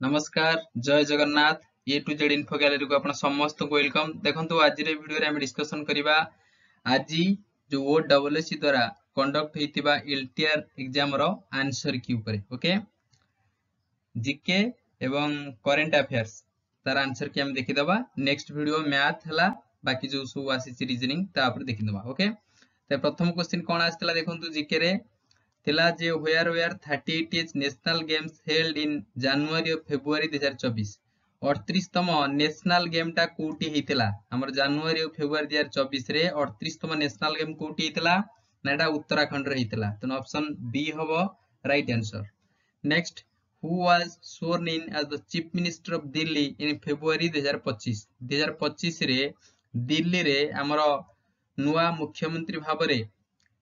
नमस्कार जय जगन्नाथ ए to Z info gallery को आपण समस्त को वेलकम। देखंतु आज रे वीडियो रे हम डिस्कशन करिबा आज जो ओडब्ल्यूएससी द्वारा कंडक्ट हेतिबा एलटीआर एग्जाम रो आंसर की ऊपर ओके जीके एवं करंट अफेयर्स तार आंसर की हम देखि दबा। नेक्स्ट वीडियो मैथ हला बाकी जो सब आसी रीजनिंग ता ऊपर देखि दबा ओके। ते प्रथम क्वेश्चन कोन आस्तला देखंतु जीके रे थिला जे where 38 is national games held in January और फेब्रुआरी 2024 38तम नेशनल गेम टा कोठी हेतिला हमर जनवरी और फेब्रुआरी 2024 रे 38तम नेशनल गेम कोठी हेतिला नाडा उत्तराखंड रे हेतिला। तो ऑप्शन बी हबो right answer. Next who was sworn in as the chief minister of Delhi in February 2025 रे दिल्ली रे हमर नुवा मुख्यमंत्री भाबरे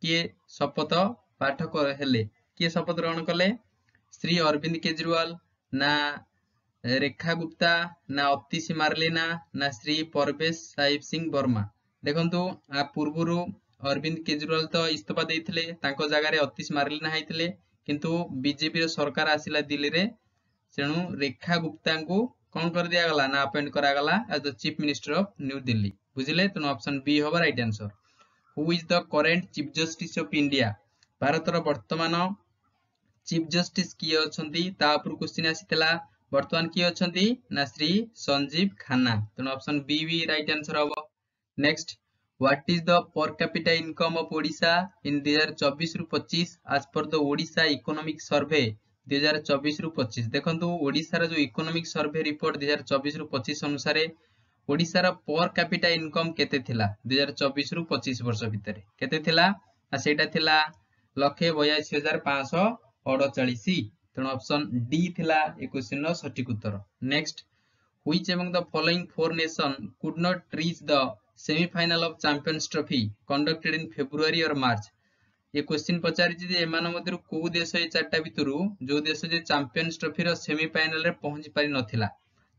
किए शपथ पाठ हेले किए शपथ ग्रहण कले श्री अरविंद केजरीवाल ना रेखा गुप्ता ना अतिशी मार्लेना ना श्री परवेश साहिब सिंह वर्मा। देखंतु आ पूर्वरु अरविंद केजरीवाल तो इस्तीफा देइथिले तांको जगह रे अतिशी मार्लेना हाइथिले किंतु बीजेपी रो सरकार आसिला दिल्ली रे तेणु रेखा गुप्ता को कौन कर दिया गला ना अपॉइंट करा गला as the chief minister of New Delhi बुझिले। तेणु ऑप्शन बी होबा right answer. Who is the current chief justice of India Bharat रो वर्तमान चीफ जस्टिस किए अछंती ता ऊपर क्वेश्चन आसीतला वर्तमान किए अछंती ना श्री संजीव खन्ना। तेणु ऑप्शन बी भी राइट आंसर होबो। Next what is the per capita income of Odisha in 2024 रु 25 as per the Odisha economic survey 2024 रु 25। देखंतु ओडिशा रो जो इकोनॉमिक सर्वे रिपोर्ट 2024 रु 25 अनुसार ओडिशा रो पर कैपिटा इनकम केते थिला 2024 रु 25 वर्ष भितर केते थिला आ सेटा थिला 1,82,548। तेणु ऑप्शन डी थिला ए क्वेश्चन रो सटीक उत्तर। Next which among the following four nation could not reach the semifinal of Champions Trophy conducted in February और मार्च। ये क्वेश्चन पचारिछि जे एमान मध्यरु को देश ए चारटा भितरु जो देश जे चैंपियंस ट्रॉफी रो सेमीफाइनल रे पहुंची पारि नथिला।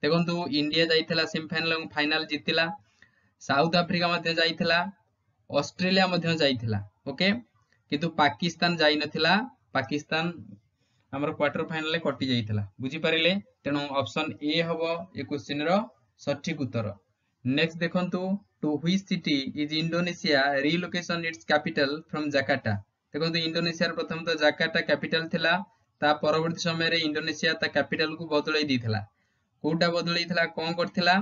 देखंतु इंडिया जाइथिला सेमीफाइनल और फाइनल जितिला साउथ अफ्रीका मध्ये जाइथिला ऑस्ट्रेलिया मध्ये जाइथिला ओके किंतु पाकिस्तान जाई नथिला पाकिस्तान हमर क्वार्टर फाइनल रे कटि जाइथिला बुझी पारिले। तेणु ऑप्शन ए हबो ए क्वेश्चन रो सटीक उत्तर। नेक्स्ट देखंतु two which city is Indonesia relocation its capital from Jakarta. देखंतु इंडोनेशिया प्रथम तो जाकार्ता कैपिटल थिला ता परवर्ती समय रे इंडोनेशिया ता कैपिटल को बदलै दिथिला कोटा बदलै थिला कोन करथिला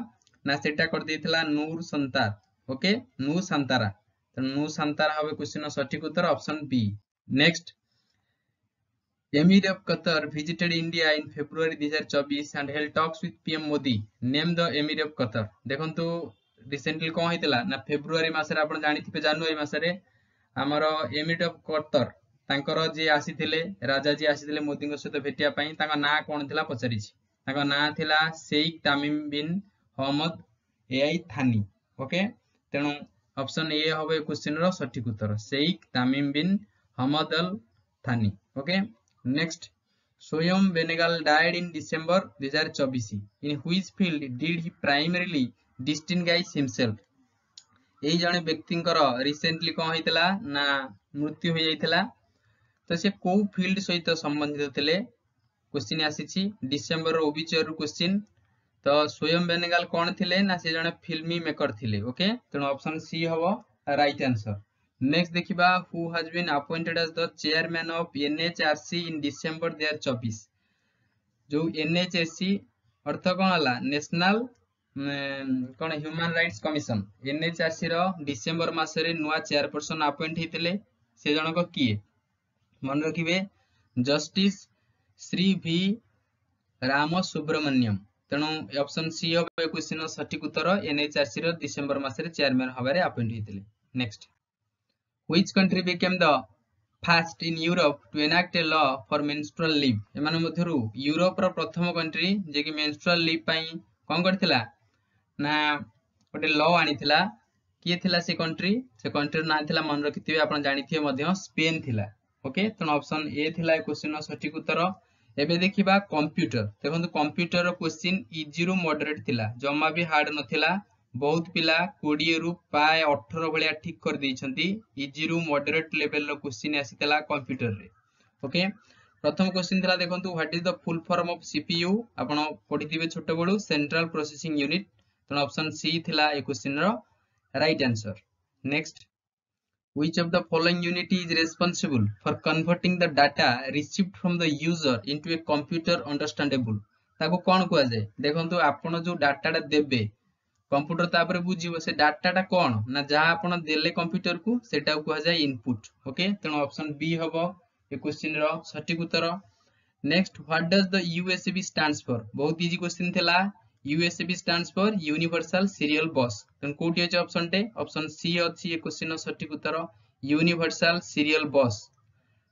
ना सेटा कर दिथिला नूर संतार ओके नू संतारा। नू संतारा हबे क्वेश्चन सटीक उत्तर option B. Next Emir of Qatar visited India in February 2024 and held talks with PM Modi. Name the Emir of Qatar. देखंतु रिसेंटली कोन हेतिला ना फेब्रुआरी मासरे आपण जानिथिबे जनवरी मासरे हमरो एमिर ऑफ कतर तांकर जे आसीथिले राजा जी आसीथिले मोदी को सहित भेटिया पई तांका ना कोन थिला पचरिछि तांका ना थिला शेख तामिम बिन अहमद एआई थानी ओके। तेणु ऑप्शन ए होबे क्वेश्चन रो सटीक उत्तर शेख तामिम बिन अहमद अल थानी ओके। नेक्स्ट स्वयं Benegal died in December 2024 in which field did he primarily distinguish himself। एई जणे व्यक्तिंकर रिसेंटली कोन हेतिला ना मृत्यु हो जाइतिला तो से को फील्ड सहित संबंधित थिले क्वेश्चन आसीछि डिसेंबर रो ओबिचर क्वेश्चन। तो स्वयं बेनेगल कोन थिले ना से जणे फिल्मी मेकर थिले ओके। तेणु ऑप्शन सी हबो राइट आंसर। नेक्स्ट देखिबा who has been appointed as the chairman of NHRC in December 2024। जो एनएचआरसी अर्थ कोन हला नेशनल कोन ह्यूमन राइट्स कमिशन एनएचआरसी रो डिसेंबर मासरे नुवा चेयरपर्सन अपॉइंट हेतिले से जनक किए मन रखिबे justice Shri V Ramasubramanian. तेणु ऑप्शन सी होबे क्वेश्चन सटीक उत्तर एनएचआरसी रो डिसेंबर मासरे चेयरमैन हबारे अपॉइंट हेतिले। Next Which country became the first in Europe to enact a law for menstrual leave। एमान मध्यरु यूरोप रो प्रथम कंट्री जे कि मेंस्ट्रुअल लीव पई कोन करथिला ना ओटे लॉ आनिथिला किए थिला से कंट्री ना थिला मन रखिथिबे आपण जानिथिबे मध्य स्पेन थिला ओके। तो ऑप्शन ए थिला क्वेश्चन सटीक उत्तर। एबे देखिबा कंप्यूटर देखंतु कंप्यूटर रो क्वेश्चन इजी रु मॉडरेट थिला जम्मा भी हार्ड नथिला बहुत पिला 20 रु पाए 18 भलिया ठीक कर दैछंती इजी रु मॉडरेट लेवल रो क्वेश्चन आसीतला कंप्यूटर रे ओके। प्रथम क्वेश्चन थिला देखंतु what is the full form of CPU आपण पढिथिबे छोट बडू सेंट्रल प्रोसेसिंग यूनिट तो ऑप्शन सी थिला ए क्वेश्चन रो right answer next which of the following unit is responsible for converting the data received from the user into a computer understandable ताको कोन कुआ जाय देखंतु आपण जो डाटाटा देबे कंप्यूटर तापर बुझिबो से डाटाटा कोन ना जहा आपण देले कंप्यूटर को सेटा कुआ जाय इनपुट ओके तेनो ऑप्शन बी हबो ए क्वेश्चन रो सटीक उत्तर next what does the USB stands for बहुत इजी क्वेश्चन थिला USB stands for universal serial bus तेन कोठी अछि ऑप्शन टे ऑप्शन सी अछि ए क्वेश्चन रो सटीक उत्तर यूनिवर्सल सीरियल बस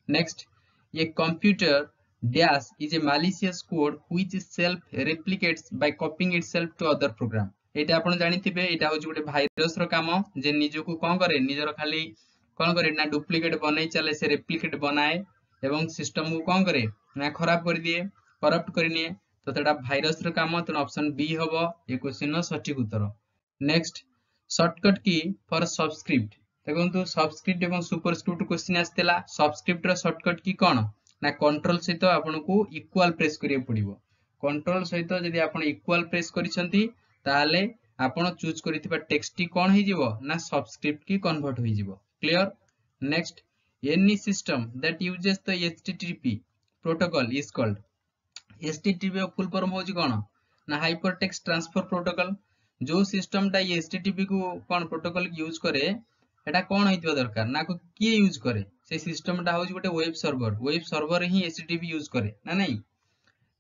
नेक्स्ट ये computer dash is a malicious code which self replicates by copying itself to other program एटा आपण जानिथिबे एटा होची गोटे भाइरस रो काम जे निजको कोन करे निजर खाली कोन करे ना डुप्लीकेट बनाई चले से रेप्लिकेट बनाए एवं सिस्टम को कोन करे ना खराब कर दिए करप्ट करनिए तो तेटा भाइरस रो काम तो ऑप्शन बी हबो ए क्वेश्चन रो सटीक उत्तर नेक्स्ट शॉर्टकट की फॉर सबस्क्रिप्ट देखंतु सबस्क्रिप्ट एवं सुपरस्क्रिप्ट क्वेश्चन आस्तेला सबस्क्रिप्ट रो शॉर्टकट की कोन ना कंट्रोल सहित आपन को इक्वल प्रेस करिए पड़िबो कंट्रोल सहित यदि आपन इक्वल प्रेस करिसंती ताले आपन चूज करिथिबा टेक्स्ट टी कोन हे जिवो ना सबस्क्रिप्ट की कन्वर्ट होई जिवो clear next any system that uses the HTTP protocol is called HTTP full form होजी कोन ना हाइपर टेक्स्ट ट्रांसफर प्रोटोकॉल जो सिस्टम टा एचटीटीपी को कोन प्रोटोकॉल यूज करे एटा कोन होइतबा दरकार ना को की यूज करे से सिस्टम टा होजी गोटे वेब सर्वर ही एचटीटीपी यूज करे ना नहीं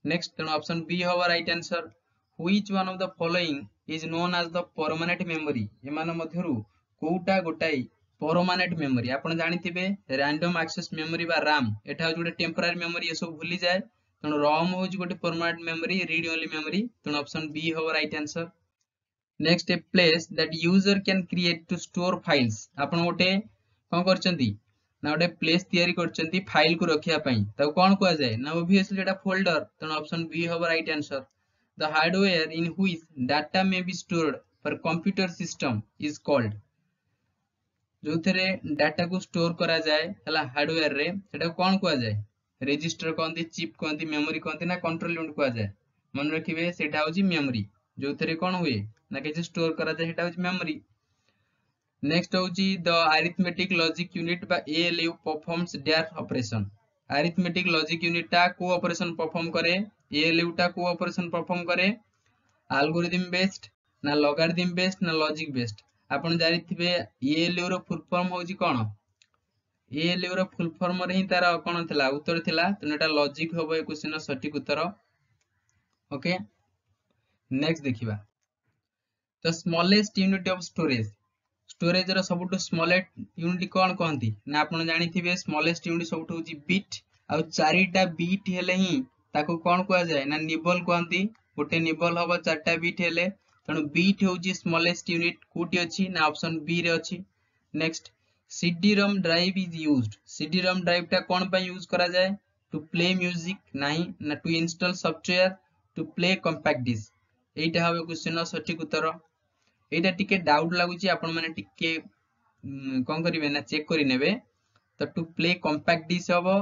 नेक्स्ट तेन ऑप्शन बी होवा right answer which one of the following is known as the permanent memory एमान मध्यरु कोउटा गोटाई परमानेंट मेमोरी आपण जानिथिबे रैंडम एक्सेस मेमोरी बा रैम एटा होजी गोटे टेम्पररी मेमोरी ए सब भूली जाए तेन रोम होजी गोटे permanent memory read only memory तेन ऑप्शन बी होवा right answer next a place that user can create to store files आपण गोटे कोन करचंती ना गोटे प्लेस तयारी करचंती फाइल को रखिया पई त कोन कुआ जाय ना ऑब्वियसली एटा फोल्डर त ऑप्शन बी होबो right answer the hardware in which data may be stored for computer system is called जो थरे डाटा को स्टोर करा जाय हला हार्डवेयर रे सेटा कोन कुआ जाय रजिस्टर कोनती चिप कोनती मेमोरी कोनती ना कंट्रोल यूनिट कुआ जाय मन रखिबे सेटा होजी मेमोरी जो थरे कोन हुए ना कि स्टोर करा जाय सेटा होजी मेमोरी नेक्स्ट होची द अरिथमेटिक लॉजिक यूनिट बा ALU performs their operation arithmetic logic unit टा को ऑपरेशन परफॉर्म करे एएलयू टा को ऑपरेशन परफॉर्म करे एल्गोरिथम बेस्ड ना लॉगरिथम बेस्ड ना लॉजिक बेस्ड आपण जानिथिबे एएलयू रो फुल फॉर्म होची कोन एएलयू रो फुल फॉर्म रे ही तार कोन थिला उत्तर थिला त एटा लॉजिक होबो ए क्वेश्चन सटीक उत्तर ओके नेक्स्ट देखिबा the smallest unit of storage रो सबटु स्मॉलेस्ट यूनिट कोन कहंती ना आपण जानिथिबे स्मॉलेस्ट यूनिट सबटु होची बिट आ चारिटा बिट हेले ही ताको कोन कुआ जाय ना निबल कहंती गोटे निबल होबो चारटा बिट हेले तणु बिट होची स्मॉलेस्ट यूनिट कोटी अछि ना ऑप्शन बी रे अछि next CD-ROM drive is used CD-ROM drive टा कोन पय यूज करा जाय टू प्ले म्यूजिक नाही ना to install software to play compact disc एटा हबे क्वेश्चन रो सटीक उत्तर एटा टिके डाउट लागुची आपण माने टिके कोन करिवे ना चेक करि नेबे तो टू प्ले कॉम्पैक्ट डिस्क हबो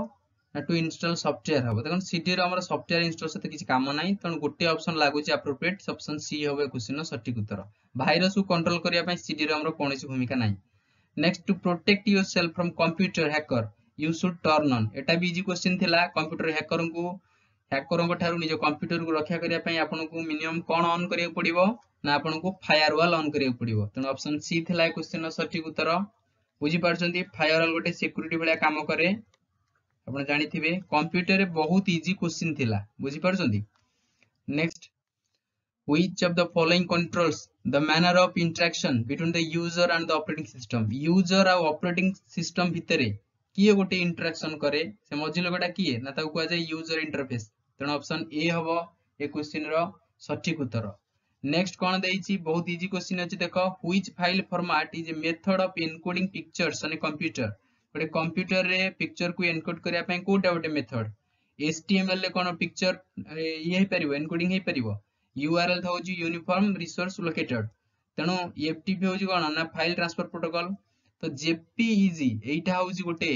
ना टू इंस्टॉल सॉफ्टवेयर हबो देखन CD-ROM रो सॉफ्टवेयर इंस्टॉल से किछि काम नाही तण गोटे ऑप्शन लागुची एप्रोप्रिएट ऑप्शन सी हबे क्वेश्चन रो सटीक उत्तर वायरस को कंट्रोल करिया पय CD-ROM रो कोनोसी भूमिका नाही next to protect yourself from computer hacker you should turn on एटा भी इजी क्वेश्चन थिला कंप्यूटर हैकर को ठारू निज कंप्यूटर को रक्षा करिया पय आपन को मिनिमम कोन ऑन करिया पड़िबो ना आपन को फायरवॉल ऑन करिया पड़िबो तण ऑप्शन सी थिला क्वेश्चन सटीक उत्तर बुझी पारछंती फायरवॉल गोटे सिक्योरिटी भलिया काम करे आपन जानिथिबे कंप्यूटर रे बहुत इजी क्वेश्चन थिला बुझी पारछंती next which of the following controls the manner of interaction between the user and the operating system user और operating system भितरे किए गोटे इंटरेक्शन करे से मझी लोगटा किए ना ताको कुआ जाय यूजर इंटरफेस तण ऑप्शन ए हबो ए क्वेश्चन रो सटीक उत्तर नेक्स्ट कोन देइची बहुत इजी क्वेश्चन अछि देखो which file format is a method of encoding pictures on a computer गोटे कंप्यूटर रे पिक्चर को एन्कोड करिया पय कोटा गोटे मेथड HTML ले कोन पिक्चर ये हे परिबो एन्कोडिंग हे परिबो URL होची यूनिफॉर्म रिसोर्स लोकेटेड तेनो FTP होची कोन ना फाइल ट्रांसफर प्रोटोकॉल तो JPEG एटा होची गोटे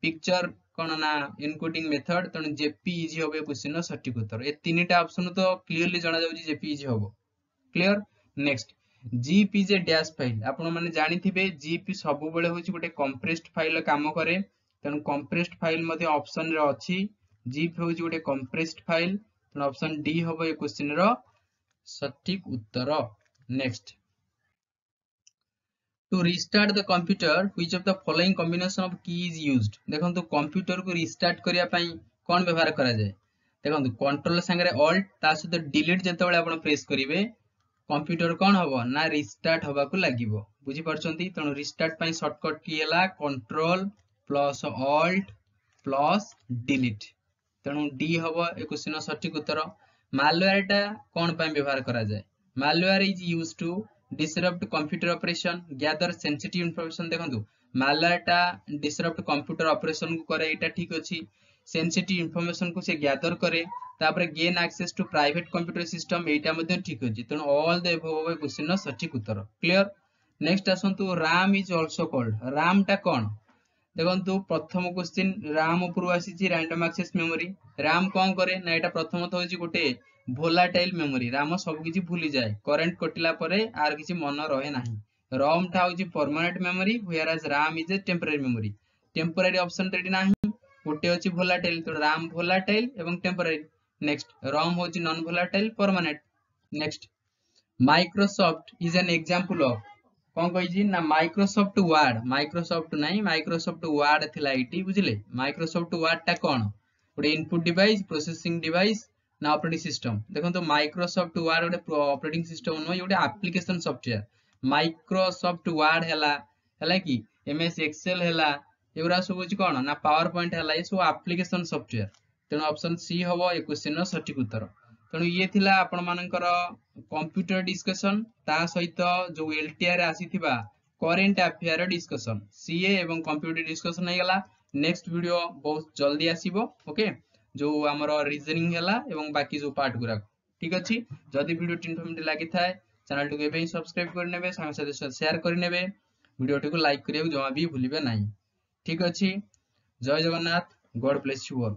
पिक्चर कौन ना इनकोडिंग मेथड तेणु जेपीईजी हम क्वेश्चन सठिक उत्तर ए तीनटा ऑप्शन तो क्लियरली जाना जाउची जेपीईजी हम clear next jeep is a dash file आपण माने जानि थिबे जीप सब बेले होची गोटे कंप्रेस्ड फाइल काम करे तेणु कंप्रेस्ड फाइल मध्ये ऑप्शन रे अछि जीप होची गोटे कंप्रेस्ड फाइल तेणु ऑप्शन डी हम ए क्वेश्चन रो सठिक उत्तर next To restart the computer, which of the following combination of key is used? देखो कंप्यूटर को रिस्टार्ट करिया पई कोन व्यवहार करा जाय देखो कंट्रोल संगे ऑल्ट ता सहित डिलीट जेतेबेले आपण प्रेस करिवे कंप्यूटर कोन हबो ना रिस्टार्ट हबा को लागिवो बुझी परछंती तणो रिस्टार्ट पई शॉर्टकट की हला control plus alt plus delete तणो डी हबो ए क्वेश्चन सठिक उत्तर मालवेयर टा कोन पई व्यवहार करा जाय malware is used to disrupt computer operation gather sensitive information देखंतु malware टा disrupt computer operation को करे एटा ठीक अछि sensitive information को से gather करे तापर gain access to private computer system एटा मध्ये ठीक अछि तनो all the above क्वेश्चन सठिक उत्तर क्लियर नेक्स्ट आसंतु RAM is also called RAM टा कोन देखंतु प्रथम क्वेश्चन RAM ऊपर आसीची रैंडम एक्सेस मेमोरी RAM कोन करे ना एटा प्रथमत होची गोटे भोलाटाइल मेमोरी राम सब किछि भूली जाए करेंट कटिला परे आर किछि मन रहे नाही रोम टा होची permanent memory whereas RAM is a temporary option रेडी नाही गोटे होची भोलाटाइल तो RAM भोलाटाइल एवं टेम्पररी नेक्स्ट रोम होची non volatile permanent next Microsoft is an example of कोन कहिजी ना माइक्रोसॉफ्ट नाही माइक्रोसॉफ्ट वर्ड थिला एटी बुझिले माइक्रोसॉफ्ट वर्ड टा कोन गोटे इनपुट डिवाइस प्रोसेसिंग डिवाइस ना ऑपरेटिंग सिस्टम देखो तो माइक्रोसॉफ्ट वर्ड गोटे ऑपरेटिंग सिस्टम नो गोटे एप्लिकेशन सॉफ्टवेयर माइक्रोसॉफ्ट वर्ड हैला कि एमएस एक्सेल हैला एगुरा सब होची कोन ना पावर पॉइंट हैला ये सब एप्लिकेशन सॉफ्टवेयर तेनो ऑप्शन सी हबो ए क्वेश्चन नो सठिक उत्तर तेनु ये थिला आपण मानकर कंप्यूटर डिस्कशन ता सहित जो एलटीआर आसीथिबा करेंट अफेयर डिस्कशन सीए एवं कंप्यूटर डिस्कशन हे गला नेक्स्ट वीडियो बहुत जल्दी आसीबो ओके जो आमर रीजनिंग हैला एवं बाकी जो पार्ट गुरा ठीक अछि जदी वीडियो इन्फॉर्मेटिव लागि थाए चैनल टू के सब्सक्राइब कर नेबे संग साथी शेयर कर नेबे वीडियो को लाइक करियो जमा भी भूलिबे नाही ठीक अछि जय Jagannath God bless you all.